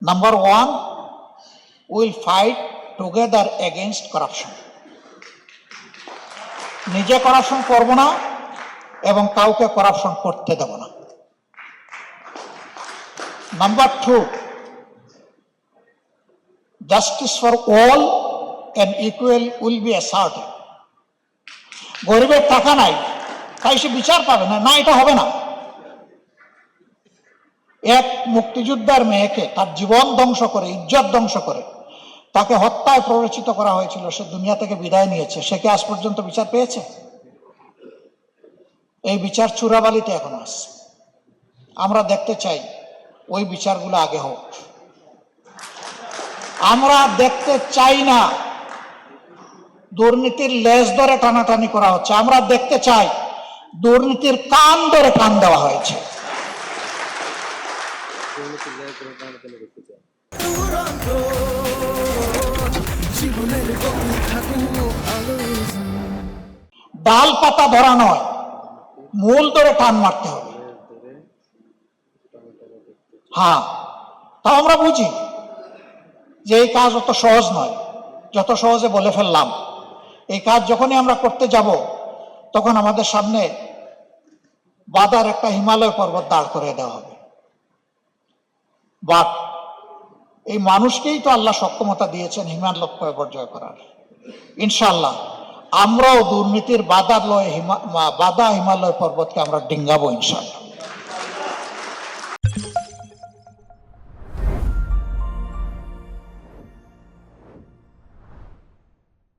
Number one, will fight together against corruption. নিজে corruption করব না এবং কাউকে করাপশন করতে দেব না। Number two, justice for all and equal will be asserted. গরিবের টাকা নাই তাই সে বিচার পাবে না, না, এটা হবে না। এক মুক্তিযোদ্ধার মেয়েকে তার জীবন ধ্বংস করে, ইজ্জত ধ্বংস করে তাকে হত্যায় প্ররোচিত করা হয়েছিল, সে দুনিয়া থেকে বিদায় নিয়েছে, সে কি আজ পর্যন্ত বিচার পেয়েছে? এই বিচার চূড়াবালিতে এখন আছে। আমরা দেখতে চাই ওই বিচারগুলো আগে হোক। আমরা দেখতে চাই না দুর্নীতির লেজ ধরে টানাটানি করা হচ্ছে, আমরা দেখতে চাই দুর্নীতির কান ধরে কান দেওয়া হয়েছে। ডাল পাতা ধরা নয়, মূল ধরে টান মারতে হবে। হ্যাঁ, তাও আমরা বুঝি যে এই কাজ অত সহজ নয়, যত সহজে বলে ফেললাম। এই কাজ যখনই আমরা করতে যাব তখন আমাদের সামনে বাধার একটা হিমালয় পর্বত দাঁড় করে দেওয়া হবে। বাট এই মানুষকেই তো আল্লাহ সক্ষমতা দিয়েছেন হিমালয় পর্বত জয় করার। ইনশাআল্লাহ আমরাও দুর্নীতির বাধা হিমালয় পর্বতকে আমরা ডিঙ্গাবো ইনশাআল্লাহ।